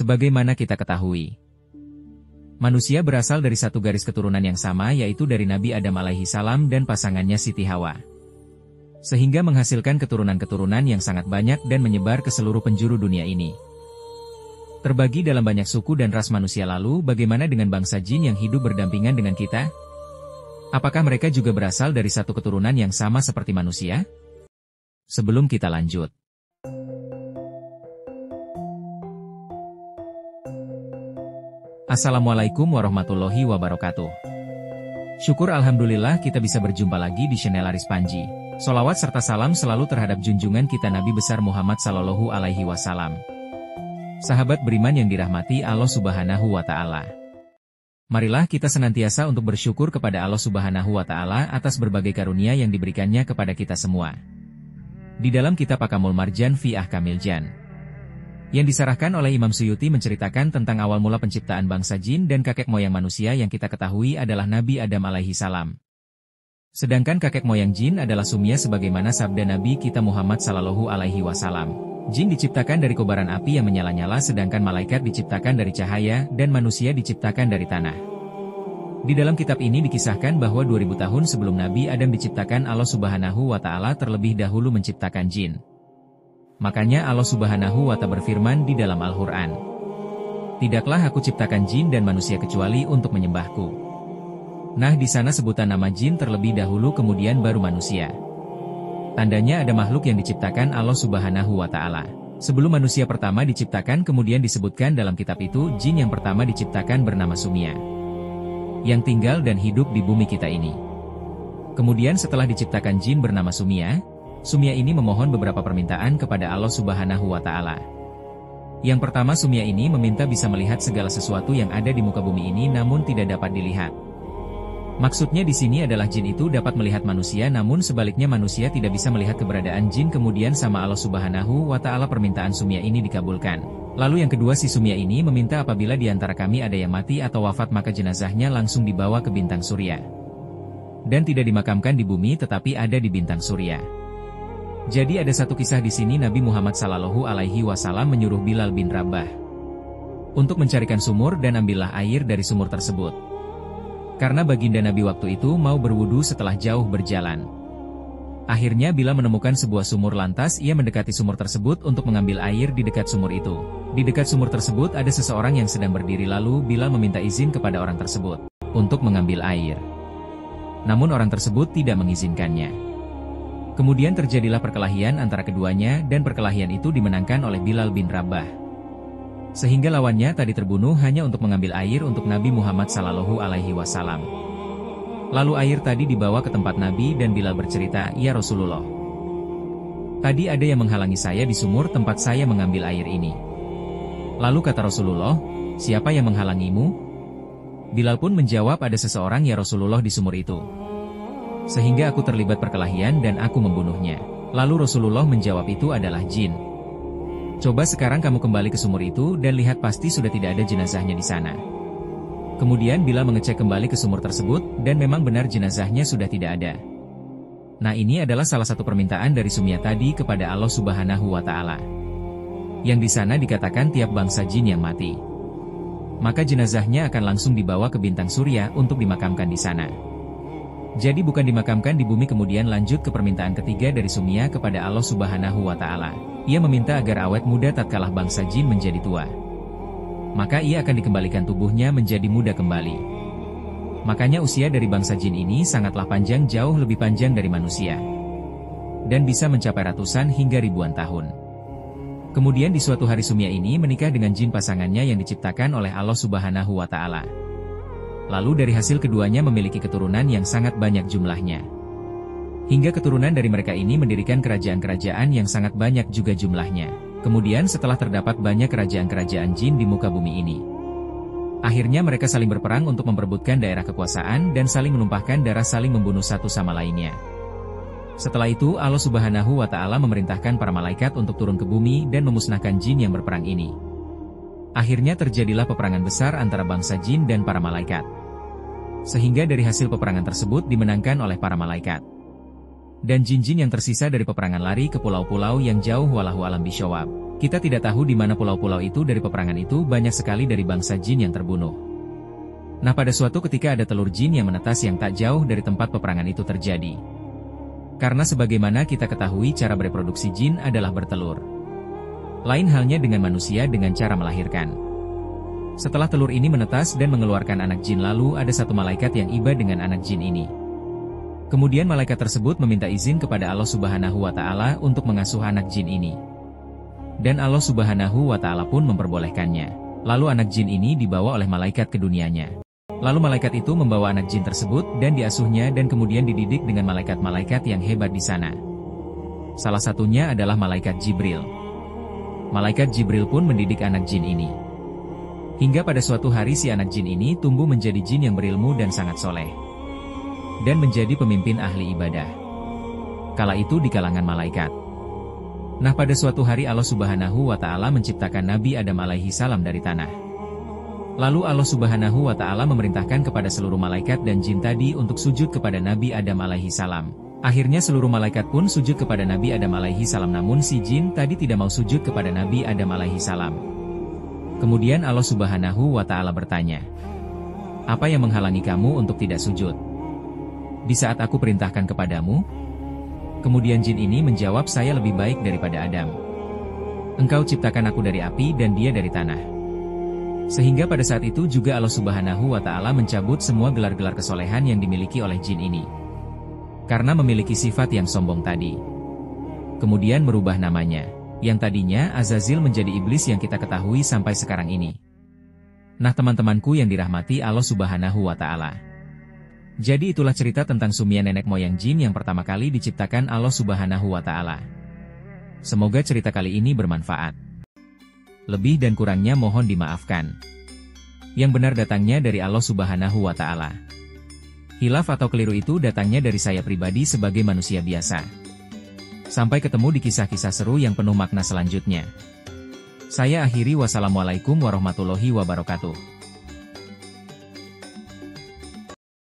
Sebagaimana kita ketahui, manusia berasal dari satu garis keturunan yang sama, yaitu dari Nabi Adam alaihi salam dan pasangannya Siti Hawa. Sehingga menghasilkan keturunan-keturunan yang sangat banyak dan menyebar ke seluruh penjuru dunia ini. Terbagi dalam banyak suku dan ras manusia. Lalu bagaimana dengan bangsa jin yang hidup berdampingan dengan kita? Apakah mereka juga berasal dari satu keturunan yang sama seperti manusia? Sebelum kita lanjut, Assalamualaikum warahmatullahi wabarakatuh. Syukur alhamdulillah kita bisa berjumpa lagi di channel Aris Panji. Sholawat serta salam selalu terhadap junjungan kita Nabi besar Muhammad sallallahu alaihi wasallam. Sahabat beriman yang dirahmati Allah Subhanahu wa Ta'ala. Marilah kita senantiasa untuk bersyukur kepada Allah Subhanahu wa Ta'ala atas berbagai karunia yang diberikannya kepada kita semua. Di dalam kitab Akamul Marjan fi Ahkamil Jan, yang disarahkan oleh Imam Suyuti, menceritakan tentang awal mula penciptaan bangsa jin dan kakek moyang manusia yang kita ketahui adalah Nabi Adam alaihi salam. Sedangkan kakek moyang jin adalah Sumya sebagaimana sabda Nabi kita Muhammad sallallahu alaihi wasallam. Jin diciptakan dari kobaran api yang menyala-nyala, sedangkan malaikat diciptakan dari cahaya, dan manusia diciptakan dari tanah. Di dalam kitab ini dikisahkan bahwa 2000 tahun sebelum Nabi Adam diciptakan, Allah Subhanahu wa Ta'ala terlebih dahulu menciptakan jin. Makanya Allah Subhanahu wa Ta'ala berfirman di dalam Al-Quran, "Tidaklah aku ciptakan jin dan manusia kecuali untuk menyembahku." Nah, di sana sebutan nama jin terlebih dahulu kemudian baru manusia. Tandanya ada makhluk yang diciptakan Allah Subhanahu wa Ta'ala sebelum manusia pertama diciptakan. Kemudian disebutkan dalam kitab itu, jin yang pertama diciptakan bernama Sumya, yang tinggal dan hidup di bumi kita ini. Kemudian setelah diciptakan jin bernama Sumya, Sumya ini memohon beberapa permintaan kepada Allah Subhanahu wa Ta'ala. Yang pertama, Sumya ini meminta bisa melihat segala sesuatu yang ada di muka bumi ini namun tidak dapat dilihat. Maksudnya di sini adalah jin itu dapat melihat manusia, namun sebaliknya manusia tidak bisa melihat keberadaan jin. Kemudian sama Allah Subhanahu wa Ta'ala permintaan Sumya ini dikabulkan. Lalu yang kedua, si Sumya ini meminta apabila di antara kami ada yang mati atau wafat, maka jenazahnya langsung dibawa ke bintang surya. Dan tidak dimakamkan di bumi tetapi ada di bintang surya. Jadi ada satu kisah di sini, Nabi Muhammad sallallahu alaihi wasallam menyuruh Bilal bin Rabah untuk mencarikan sumur dan ambillah air dari sumur tersebut. Karena baginda Nabi waktu itu mau berwudu setelah jauh berjalan. Akhirnya Bilal menemukan sebuah sumur, lantas ia mendekati sumur tersebut untuk mengambil air di dekat sumur itu. Di dekat sumur tersebut ada seseorang yang sedang berdiri, lalu Bilal meminta izin kepada orang tersebut untuk mengambil air. Namun orang tersebut tidak mengizinkannya. Kemudian terjadilah perkelahian antara keduanya, dan perkelahian itu dimenangkan oleh Bilal bin Rabah. Sehingga lawannya tadi terbunuh hanya untuk mengambil air untuk Nabi Muhammad sallallahu alaihi wasallam. Lalu air tadi dibawa ke tempat Nabi dan Bilal bercerita, "Ya Rasulullah, tadi ada yang menghalangi saya di sumur tempat saya mengambil air ini." Lalu kata Rasulullah, "Siapa yang menghalangimu?" Bilal pun menjawab, "Ada seseorang ya Rasulullah di sumur itu. Sehingga aku terlibat perkelahian dan aku membunuhnya." Lalu Rasulullah menjawab, "Itu adalah jin. Coba sekarang kamu kembali ke sumur itu dan lihat, pasti sudah tidak ada jenazahnya di sana." Kemudian Bilal mengecek kembali ke sumur tersebut, dan memang benar jenazahnya sudah tidak ada. Nah, ini adalah salah satu permintaan dari Sumya tadi kepada Allah Subhanahu wa Ta'ala. Yang di sana dikatakan tiap bangsa jin yang mati, maka jenazahnya akan langsung dibawa ke bintang surya untuk dimakamkan di sana. Jadi bukan dimakamkan di bumi. Kemudian lanjut ke permintaan ketiga dari Sumya kepada Allah Subhanahu wa Ta'ala. Ia meminta agar awet muda tatkala bangsa jin menjadi tua, maka ia akan dikembalikan tubuhnya menjadi muda kembali. Makanya usia dari bangsa jin ini sangatlah panjang, jauh lebih panjang dari manusia, dan bisa mencapai ratusan hingga ribuan tahun. Kemudian di suatu hari Sumya ini menikah dengan jin pasangannya yang diciptakan oleh Allah Subhanahu wa Ta'ala. Lalu dari hasil keduanya memiliki keturunan yang sangat banyak jumlahnya. Hingga keturunan dari mereka ini mendirikan kerajaan-kerajaan yang sangat banyak juga jumlahnya. Kemudian setelah terdapat banyak kerajaan-kerajaan jin di muka bumi ini, akhirnya mereka saling berperang untuk memperebutkan daerah kekuasaan dan saling menumpahkan darah, saling membunuh satu sama lainnya. Setelah itu Allah Subhanahu wa Ta'ala memerintahkan para malaikat untuk turun ke bumi dan memusnahkan jin yang berperang ini. Akhirnya terjadilah peperangan besar antara bangsa jin dan para malaikat. Sehingga dari hasil peperangan tersebut dimenangkan oleh para malaikat. Dan jin-jin yang tersisa dari peperangan lari ke pulau-pulau yang jauh walahu alam bisyawab. Kita tidak tahu di mana pulau-pulau itu dari peperangan itu, banyak sekali dari bangsa jin yang terbunuh. Nah, pada suatu ketika ada telur jin yang menetas yang tak jauh dari tempat peperangan itu terjadi. Karena sebagaimana kita ketahui cara bereproduksi jin adalah bertelur. Lain halnya dengan manusia dengan cara melahirkan. Setelah telur ini menetas dan mengeluarkan anak jin, lalu ada satu malaikat yang iba dengan anak jin ini. Kemudian malaikat tersebut meminta izin kepada Allah Subhanahu wa Ta'ala untuk mengasuh anak jin ini. Dan Allah Subhanahu wa Ta'ala pun memperbolehkannya. Lalu anak jin ini dibawa oleh malaikat ke dunianya. Lalu malaikat itu membawa anak jin tersebut dan diasuhnya dan kemudian dididik dengan malaikat-malaikat yang hebat di sana. Salah satunya adalah malaikat Jibril. Malaikat Jibril pun mendidik anak jin ini. Hingga pada suatu hari si anak jin ini tumbuh menjadi jin yang berilmu dan sangat soleh. Dan menjadi pemimpin ahli ibadah. Kala itu di kalangan malaikat. Nah, pada suatu hari Allah Subhanahu wa Ta'ala menciptakan Nabi Adam alaihi salam dari tanah. Lalu Allah Subhanahu wa Ta'ala memerintahkan kepada seluruh malaikat dan jin tadi untuk sujud kepada Nabi Adam alaihi salam. Akhirnya seluruh malaikat pun sujud kepada Nabi Adam alaihi salam, namun si jin tadi tidak mau sujud kepada Nabi Adam alaihi salam. Kemudian Allah Subhanahu wa Ta'ala bertanya, "Apa yang menghalangi kamu untuk tidak sujud di saat aku perintahkan kepadamu?" Kemudian jin ini menjawab, "Saya lebih baik daripada Adam. Engkau ciptakan aku dari api dan dia dari tanah." Sehingga pada saat itu juga Allah Subhanahu wa Ta'ala mencabut semua gelar-gelar kesolehan yang dimiliki oleh jin ini. Karena memiliki sifat yang sombong tadi. Kemudian merubah namanya. Yang tadinya Azazil menjadi iblis yang kita ketahui sampai sekarang ini. Nah, teman-temanku yang dirahmati Allah Subhanahu wa Ta'ala. Jadi itulah cerita tentang Sumia, nenek moyang jin yang pertama kali diciptakan Allah Subhanahu wa Ta'ala. Semoga cerita kali ini bermanfaat. Lebih dan kurangnya mohon dimaafkan. Yang benar datangnya dari Allah Subhanahu wa Ta'ala. Hilaf atau keliru itu datangnya dari saya pribadi sebagai manusia biasa. Sampai ketemu di kisah-kisah seru yang penuh makna selanjutnya. Saya akhiri, wassalamualaikum warahmatullahi wabarakatuh.